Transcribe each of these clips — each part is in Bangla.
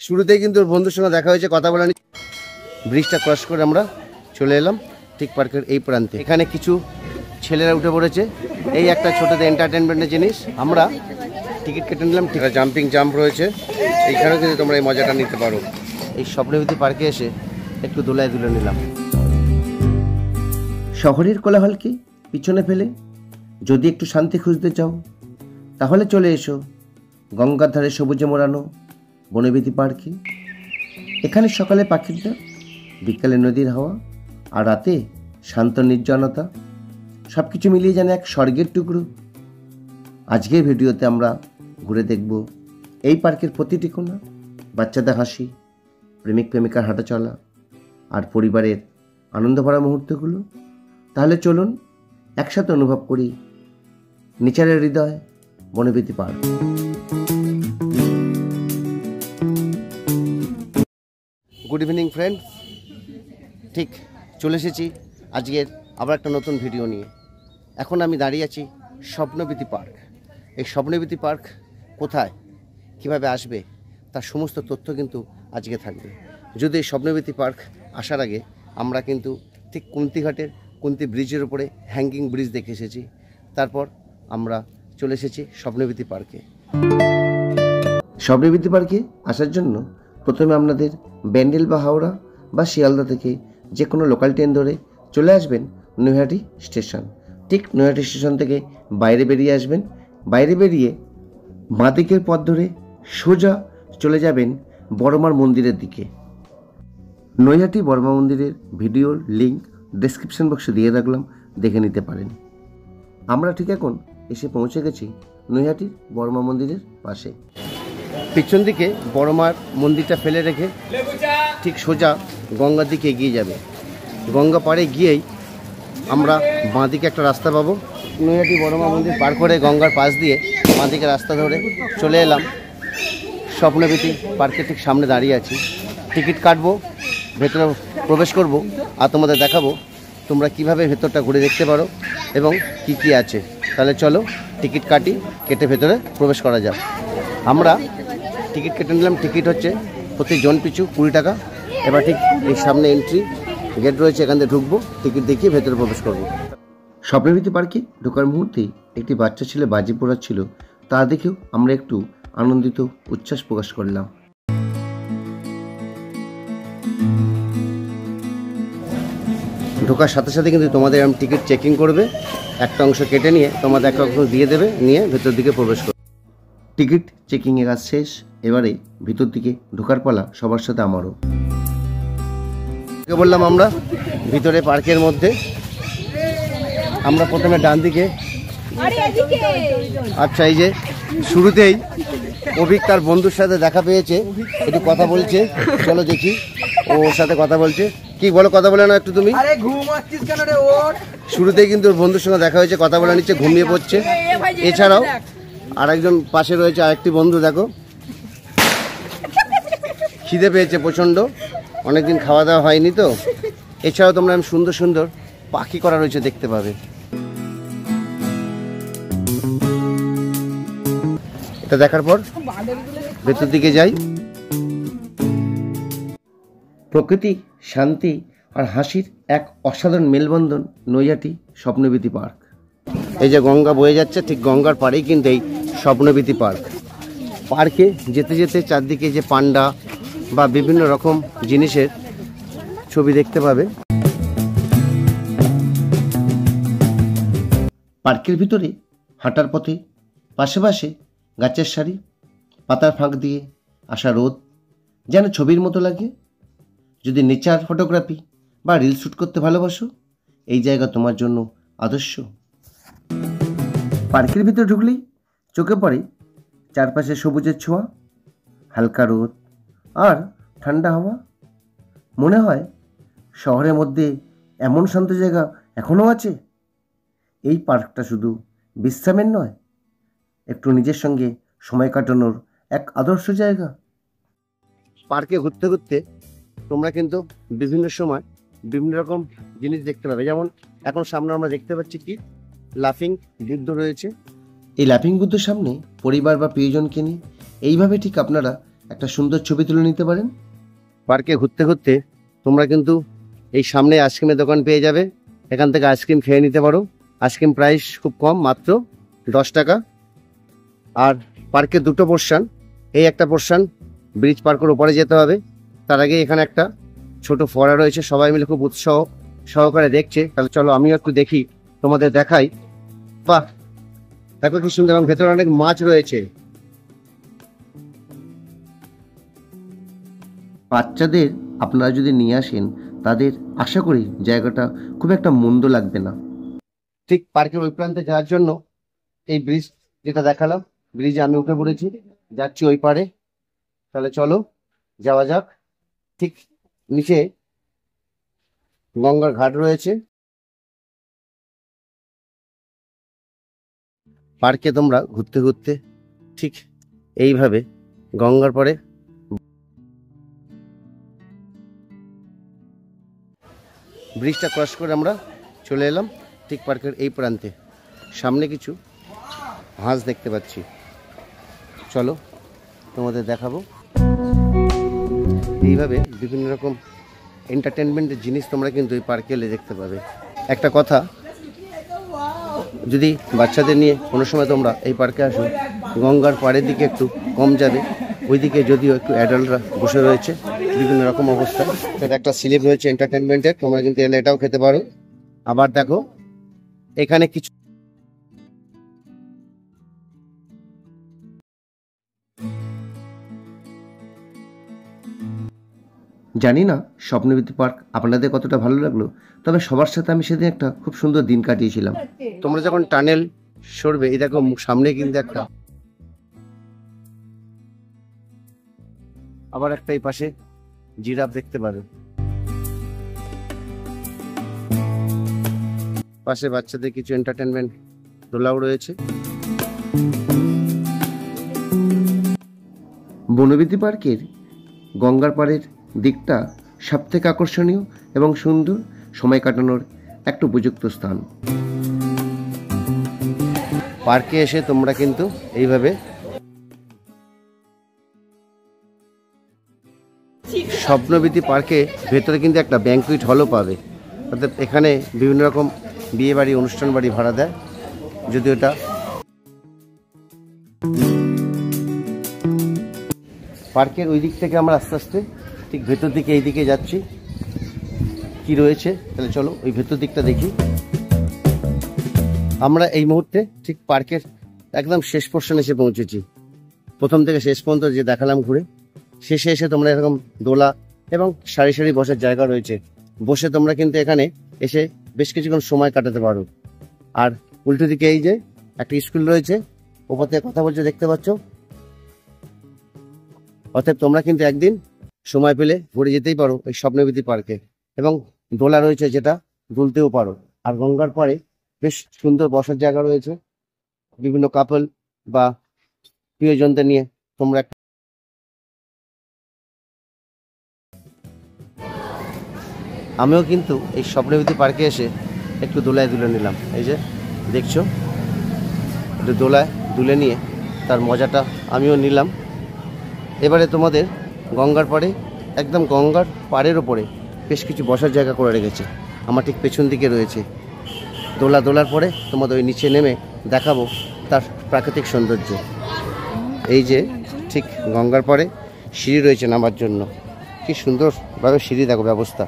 শুরুতেই কিন্তু বন্ধুর সঙ্গে দেখা হয়েছে, কথা বলে ব্রিজটা ক্রস করে আমরা চলে এলাম ঠিক পার্কের এই প্রান্তে। এখানে কিছু ছেলেরা উঠে পড়েছে, এই একটা ছোটদের এন্টারটেনমেন্টের জিনিস। আমরা টিকিট কেটে নিলাম, ঠিক আছে। জাম্পিং জাম্প রয়েছে, এইখানেও কিন্তু তোমরা এই মজাটা নিতে পারো। এই স্বপ্নবতী পার্কে এসে একটু দোলায় তুলে নিলাম। শহরের কোলাহলকে পিছনে ফেলে যদি একটু শান্তি খুঁজতে চাও তাহলে চলে এসো গঙ্গার ধারে সবুজে মোড়ানো বনবিথী পার্কে। এখানে সকালে পাখির ডাক, বিকালে নদীর হাওয়া, আর রাতে শান্ত নির্জনতা, সব কিছু মিলিয়ে যেন এক স্বর্গের টুকরো। আজকের ভিডিওতে আমরা ঘুরে দেখব এই পার্কের প্রতিটি কোণা, বাচ্চাদের হাসি, প্রেমিক প্রেমিকার হাঁটা চলা, আর পরিবারের আনন্দ ভরা মুহূর্তগুলো। তাহলে চলুন একসাথে অনুভব করি নেচারের হৃদয় Banabithi park. Good evening friend, ঠিক চলে এসেছি আজকের আবার একটা নতুন ভিডিও নিয়ে। এখন আমি দাঁড়িয়ে আছি স্বপ্নবতী পার্ক। এই স্বপ্নবতী পার্ক কোথায়, কিভাবে আসবে, তার সমস্ত তথ্য কিন্তু আজকে থাকবে। যদি এই স্বপ্নবতী পার্ক আসার আগে আমরা কিন্তু ঠিক কুন্তিঘাটের কুন্তি ব্রিজের উপরে হ্যাঙ্গিং ব্রিজ দেখে এসেছি, তারপর আমরা চলে এসেছি স্বপ্নবতী পার্কে। স্বপ্নবতী পার্কে আসার জন্য প্রথমে আপনাদের ব্যান্ডেল বা হাওড়া বা শিয়ালদা থেকে যে কোনো লোকাল ট্রেন ধরে চলে আসবেন নৈহাটি স্টেশন। ঠিক নৈহাটি স্টেশন থেকে বাইরে বেরিয়ে আসবেন, বাইরে বেরিয়ে বাঁদিকের পথ ধরে সোজা চলে যাবেন বড়মার মন্দিরের দিকে। নৈহাটি বড়মা মন্দিরের ভিডিওর লিঙ্ক ডেসক্রিপশন বক্সে দিয়ে রাখলাম, দেখে নিতে পারেন। আমরা ঠিক এখন এসে পৌঁছে গেছি নৈহাটির বড়মা মন্দিরের পাশে। পিছন দিকে বড়মার মন্দিরটা ফেলে রেখে ঠিক সোজা গঙ্গার দিকে এগিয়ে যাবে। গঙ্গা পাড়ে গিয়েই আমরা বাঁদিকে একটা রাস্তা পাবো। নৈহাটি বড়মা মন্দির পার করে গঙ্গার পাশ দিয়ে বাঁদিকে রাস্তা ধরে চলে এলাম স্বপ্নবতী পার্কের ঠিক সামনে দাঁড়িয়ে আছি। টিকিট কাটবো, ভেতরে প্রবেশ করব, আর তোমাদের দেখাবো তোমরা কিভাবে ভেতরটা ঘুরে দেখতে পারো এবং কি কি আছে। তাহলে চলো টিকিট কাটি, কেটে ভেতরে প্রবেশ করা যাক। আমরা টিকিট কেটে নিলাম, টিকিট হচ্ছে প্রতি জন পিছু 20 টাকা। এবার ঠিক এই সামনে এন্ট্রি গেট রয়েছে, এখান থেকে ঢুকবো, টিকিট দেখিয়ে ভেতরে প্রবেশ করবো। স্বপ্নবতী পার্কে ঢোকার মুহূর্তেই একটি বাচ্চা ছেলে বাজি পোড়াচ্ছিল, তা দেখেও আমরা একটু আনন্দিত উচ্ছ্বাস প্রকাশ করলাম। ঢোকার সাথে সাথে কিন্তু তোমাদের টিকিট চেকিং করবে, একটা অংশ কেটে নিয়ে তোমাদের একটা অংশ দিয়ে দেবে, নিয়ে ভেতর দিকে প্রবেশ করবে। টিকিট চেকিংয়ের কাজ শেষ, এবারে ভিতর দিকে ঢোকার পালা সবার সাথে আমারও। বললাম আমরা ভিতরে পার্কের মধ্যে, আমরা প্রথমে ডান দিকে। আচ্ছা, এই যে শুরুতেই অভিক তার বন্ধুর সাথে দেখা পেয়েছে, একটু কথা বলছে, চলো দেখি ওর সাথে কথা বলছে। কি বলো, কথা বলে না একটু তুমি? শুরুতেই কিন্তু ওর বন্ধুর সঙ্গে দেখা হয়েছে, কথা বলে নিচ্ছে, ঘুমিয়ে পড়ছে। এছাড়াও আরেকজন পাশে রয়েছে, আরেকটি বন্ধু, দেখো খিদে পেয়েছে প্রচণ্ড, অনেকদিন খাওয়া দাওয়া হয়নি তো। এছাড়াও তোমরা সুন্দর সুন্দর পাখি করা রয়েছে, দেখতে পাবে। এটা দেখার পর ভেতর দিকে যাই। প্রকৃতি, শান্তি আর হাসির এক অসাধারণ মেলবন্ধন নৈহাটি স্বপ্নবতী পার্ক। এই যে গঙ্গা বয়ে যাচ্ছে, ঠিক গঙ্গার পাড়েই কিন্তু এই স্বপ্নবতী পার্ক। পার্কে যেতে যেতে চারদিকে যে পান্ডা বা বিভিন্ন রকম জিনিসের ছবি দেখতে পাবে। পার্কের ভিতরে হাঁটার পথে পাশে পাশে গাছের সারি, পাতার ফাঁক দিয়ে আসা রোদ যেন ছবির মতো লাগে। যদি নেচার ফটোগ্রাফি বা রিল শ্যুট করতে ভালোবাসো, এই জায়গা তোমার জন্য আদর্শ। পার্কের ভিতর ঢুকলেই চোখে পড়ে চারপাশে সবুজের ছোঁয়া, হালকা রোদ আর ঠান্ডা হাওয়া। মনে হয় শহরের মধ্যে এমন শান্ত জায়গা এখনও আছে। এই পার্কটা শুধু বিশ্রামের নয়, একটু নিজের সঙ্গে সময় কাটানোর এক আদর্শ জায়গা। পার্কে ঘুরতে ঘুরতে তোমরা কিন্তু বিভিন্ন সময় বিভিন্ন রকম জিনিস দেখতে পাবে। যেমন এখন সামনে আমরা দেখতে পাচ্ছি কি লাফিং বুদ্ধ রয়েছে। এই লাফিং বুদ্ধের সামনে পরিবার বা প্রিয়জনকে নিয়ে এইভাবে ঠিক আপনারা একটা সুন্দর ছবি তুলে নিতে পারেন। পার্কে ঘুরতে ঘুরতে তোমরা কিন্তু এই সামনে আইসক্রিমের দোকান পেয়ে যাবে, এখান থেকে আইসক্রিম খেয়ে নিতে পারো। আইসক্রিম প্রাইস খুব কম, মাত্র 10 টাকা। আর পার্কের দুটো পোর্শন, এই একটা পোর্শন ব্রিজ পার করে উপরে যেতে হবে, তার আগে এখানে একটা ছোট ফোয়ারা রয়েছে, সবাই মিলে খুব উৎসাহ সহকারে দেখছে। তাহলে চলো আমিও একটু দেখি, তোমাদের দেখাই। বাহ, দেখো কি সুন্দর, এবং ভেতরে অনেক মাছ রয়েছে। বাচ্চাদের আপনারা যদি নিয়ে আসেন, তাদের আশা করি জায়গাটা খুব একটা মন্দ লাগবে না। ঠিক পার্কের ওই প্রান্তে যাওয়ার জন্য এই ব্রিজ যেটা দেখালাম, ব্রিজে আমি উঠে পড়েছি, যাচ্ছি ওই পারে। তাহলে চলো যাওয়া যাক। ঠিক নিচে গঙ্গার ঘাট রয়েছে। পার্কে তোমরা ঘুরতে ঘুরতে ঠিক এইভাবে গঙ্গার পরে ব্রিজটা ক্রস করে আমরা চলে এলাম ঠিক পার্কের এই প্রান্তে। সামনে কিছু হাঁস দেখতে পাচ্ছি, চলো তোমাদের দেখাবো। এইভাবে বিভিন্ন রকম এন্টারটেনমেন্টের জিনিস তোমরা কিন্তু এই পার্কে এলে দেখতে পাবে। একটা কথা, যদি বাচ্চাদের নিয়ে কোনো সময় তোমরা এই পার্কে আসো, গঙ্গার পাড়ের দিকে একটু কম যাবে, ওইদিকে যদিও একটু অ্যাডাল্টরা বসে রয়েছে বিভিন্ন রকম অবস্থা। সেটা একটা স্লিপ রয়েছে এন্টারটেনমেন্টের, তোমরা কিন্তু এলে এটাও খেতে পারো। আবার দেখো এখানে কিছু জানি না স্বপ্নবীথি পার্ক আপনাদের কতটা ভালো লাগলো, তবে সবার সাথে আমি সেদিন একটা খুব সুন্দর দিন কাটিয়েছিলাম। তোমরা যখন টানেল সরবে, এই দেখো সামনে কিন্তু একটা, আবার একটা এই পাশে জিরাফ দেখতে পাবে। পাশে বাচ্চাদের কিছু এন্টারটেনমেন্ট দোলাও রয়েছে। বনবিথি পার্কের গঙ্গার পাড়ের দিকটা সবথেকে আকর্ষণীয় এবং সুন্দর সময় কাটানোর একটা উপযুক্ত স্থান। পার্কে এসে তোমরা কিন্তু এইভাবে স্বপ্নবীথি পার্কে ভেতরে কিন্তু একটা ব্যাংকুয়েট হলও পাবে, অর্থাৎ এখানে বিভিন্ন রকম বিয়ে বাড়ি, অনুষ্ঠান বাড়ি ভাড়া দেয়। যদি এটা পার্কের ওই দিক থেকে আমরা আস্তে আস্তে ঠিক ভেতর দিকে এই দিকে যাচ্ছি, কি রয়েছে তাহলে চলো ওই ভেতর দিকটা দেখি। আমরা এই মুহূর্তে ঠিক পার্কের একদম শেষ পোর্শনে এসে পৌঁছেছি। প্রথম থেকে শেষ পর্যন্ত যে দেখালাম ঘুরে, শেষে এসে তোমরা এরকম দোলা এবং সারি সারি বসার জায়গা রয়েছে, বসে তোমরা কিন্তু এখানে এসে বেশ কিছুক্ষণ সময় কাটাতে পারো। আর উল্টো দিকে এই যে একটা স্কুল রয়েছে, ওপর থেকে কথা বলছে দেখতে পাচ্ছ। অতএব তোমরা কিন্তু একদিন সময় পেলে ঘুরে যেতেই পারো এই স্বপ্নবীথি পার্কে, এবং দোলা রয়েছে যেটা দুলতেও পারো। আর গঙ্গার পরে বেশ সুন্দর বসার জায়গা রয়েছে, বিভিন্ন কাপল বা প্রিয়জনদের নিয়ে তোমরা। আমিও কিন্তু এই স্বপ্নবীথি পার্কে এসে একটু দোলায় দুলে নিলাম। এই যে দেখছো, একটু দোলায় দুলে নিয়ে তার মজাটা আমিও নিলাম। এবারে তোমাদের গঙ্গার পাড়ে, একদম গঙ্গার পাড়ের ওপরে বেশ কিছু বসার জায়গা করে রেখেছে, আমার ঠিক পেছন দিকে রয়েছে। দোলার পরে তোমাদের ওই নিচে নেমে দেখাবো তার প্রাকৃতিক সৌন্দর্য। এই যে ঠিক গঙ্গার পাড়ে সিঁড়ি রয়েছে নামার জন্য, কি সুন্দরভাবে সিঁড়ি দেখো ব্যবস্থা।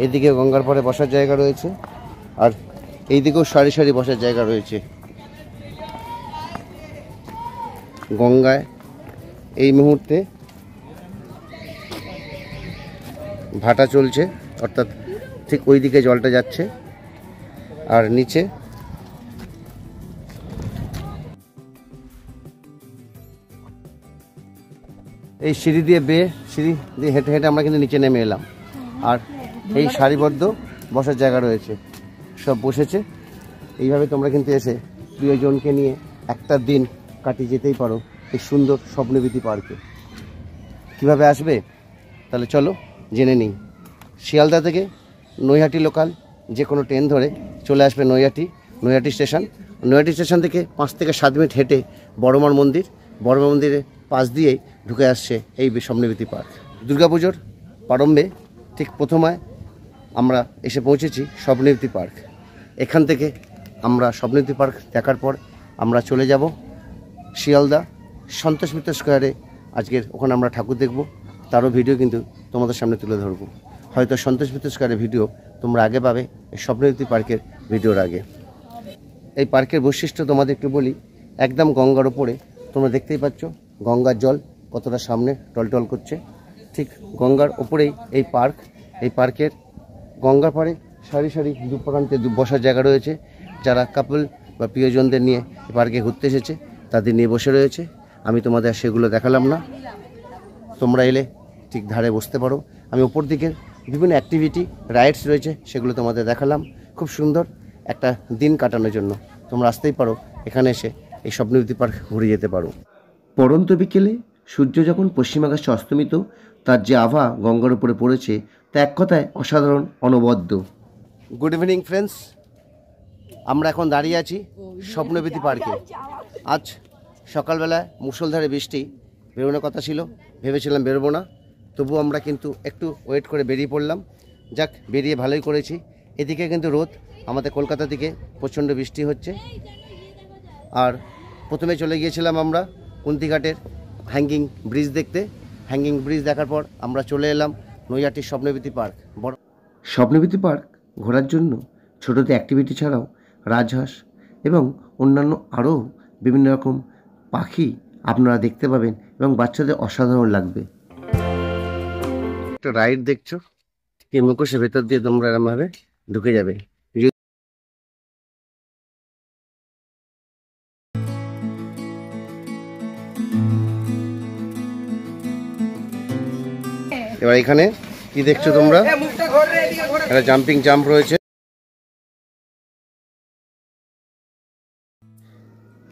এইদিকে গঙ্গার পাড়ে বসার জায়গা রয়েছে, আর এইদিকেও সারি সারি বসার জায়গা রয়েছে। গঙ্গায় এই মুহূর্তে ভাটা চলছে, অর্থাৎ ঠিক ওই দিকে জলটা যাচ্ছে। আর নিচে এই সিঁড়ি দিয়ে হেঁটে হেঁটে আমরা কিন্তু নিচে নেমে এলাম। আর এই সারিবদ্ধ বসার জায়গা রয়েছে, সব বসেছে। এইভাবে তোমরা কিন্তু এসে প্রিয়জনকে নিয়ে একটা দিন কাটিয়ে যেতেই পারো এই সুন্দর স্বপ্নবীথি পার্কে। কিভাবে আসবে তাহলে চলো জেনে নিই। শিয়ালদা থেকে নৈহাটি লোকাল যে কোনো ট্রেন ধরে চলে আসবে নৈহাটি স্টেশন। নৈহাটি স্টেশন থেকে 5 থেকে 7 মিনিট হেঁটে বড়মার মন্দিরে পাশ দিয়েই ঢুকে আসছে এই স্বপ্নবীথি পার্ক। দুর্গাপুজোর প্রারম্ভে ঠিক প্রথমে আমরা এসে পৌঁছেছি স্বপ্নবীথি পার্ক। এখান থেকে আমরা স্বপ্নবীথি পার্ক দেখার পর আমরা চলে যাব শিয়ালদা সন্তোষ মিত্র স্কোয়ারে। আজকের ওখানে আমরা ঠাকুর দেখব, তারও ভিডিও কিন্তু তোমাদের সামনে তুলে ধরবো। হয়তো সন্তোষ মিত্র স্কোয়ারের ভিডিও তোমরা আগে পাবে এই স্বপ্নবীথি পার্কের ভিডিওর আগে। এই পার্কের বৈশিষ্ট্য তোমাদেরকে বলি, একদম গঙ্গার ওপরে তোমরা দেখতেই পাচ্ছ গঙ্গার জল কতটা সামনে টলটল করছে। ঠিক গঙ্গার ওপরেই এই পার্ক। এই পার্কের গঙ্গার পাড়ে সারি সারি দু প্রান্তে বসার জায়গা রয়েছে। যারা কাপল বা প্রিয়জনদের নিয়ে এই পার্কে ঘুরতে এসেছে তাদের নিয়ে বসে রয়েছে। আমি তোমাদের সেগুলো দেখালাম না, তোমরা এলে ঠিক ধারে বসতে পারো। আমি ওপর দিকের বিভিন্ন অ্যাক্টিভিটি রাইডস রয়েছে সেগুলো তোমাদের দেখালাম। খুব সুন্দর একটা দিন কাটানোর জন্য তোমরা আসতেই পারো, এখানে এসে এই স্বপ্নবীথি পার্ক ঘুরে যেতে পারো। পড়ন্ত বিকেলে সূর্য যখন পশ্চিম আকাশে অস্তমিত, তার যে আভা গঙ্গার উপরে পড়েছে তা এক কথায় অসাধারণ, অনবদ্য। গুড ইভিনিং ফ্রেন্ডস, আমরা এখন দাঁড়িয়ে আছি স্বপ্নবীথি পার্কে। আজ সকালবেলা মুষলধারে বৃষ্টি, বেরোনোর কথা ছিল, ভেবেছিলাম বেরোবো না, তবু আমরা কিন্তু একটু ওয়েট করে বেরিয়ে পড়লাম। যাক, বেরিয়ে ভালোই করেছি। এদিকে কিন্তু রোদ, আমাদের কলকাতা দিকে প্রচণ্ড বৃষ্টি হচ্ছে। আর প্রথমে চলে গিয়েছিলাম আমরা কুন্তিঘাটের হ্যাঙ্গিং ব্রিজ দেখতে। হ্যাঙ্গিং ব্রিজ দেখার পর আমরা চলে এলাম নৈহাটির স্বপ্নবীথি পার্ক। বড় স্বপ্নবীথি পার্ক ঘোরার জন্য ছোটোদের অ্যাক্টিভিটি ছাড়াও রাজহাঁস এবং অন্যান্য আরও বিভিন্ন রকম পাখি আপনারা দেখতে পাবেন এবং বাচ্চাদের অসাধারণ লাগবে। একটা রাইড দেখছো, এই মুখোশের ভেতর দিয়ে তোমরা এরমভাবে ঢুকে যাবে। এবার এখানে কি দেখছো তোমরা, একটা জাম্পিং জাম্প রয়েছে।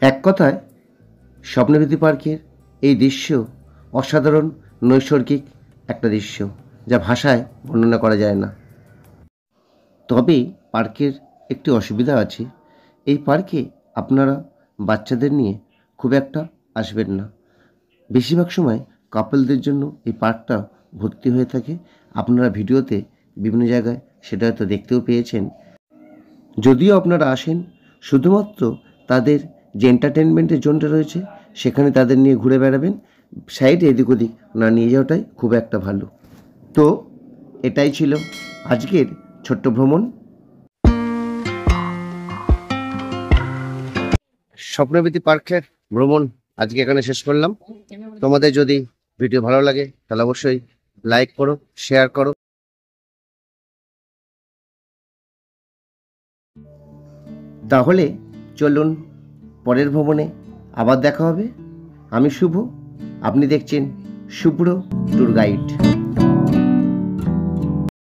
এক কথায় স্বপ্নবীথি পার্কের এই দৃশ্য অসাধারণ, নৈসর্গিক একটা দৃশ্য যা ভাষায় বর্ণনা করা যায় না। তবে পার্কের একটি অসুবিধা আছে, এই পার্কে আপনারা বাচ্চাদের নিয়ে খুব একটা আসবেন না। বেশিরভাগ সময় কাপলদের জন্য এই পার্কটা ভর্তি হয়ে থাকে। আপনারা ভিডিওতে বিভিন্ন জায়গায় সেটা হয়তো দেখতেও পেয়েছেন। যদিও আপনারা আসেন শুধুমাত্র তাদের যে এন্টারটেনমেন্টের জোনটা রয়েছে সেখানে তাদের নিয়ে ঘুরে বেড়াবেন, সাইডে এদিক ওদিক না নিয়ে যাওয়াটাই খুব একটা ভালো। তো এটাই ছিল আজকের ছোট্ট ভ্রমণ। স্বপ্নবীথি পার্কের ভ্রমণ আজকে এখানে শেষ করলাম। তোমাদের যদি ভিডিও ভালো লাগে তাহলে অবশ্যই লাইক করো, শেয়ার করো। তাহলে চলুন পরের ভ্রমণে আবার দেখা হবে। আমি শুভ, আপনি দেখছেন শুভ্র ট্যুর গাইড।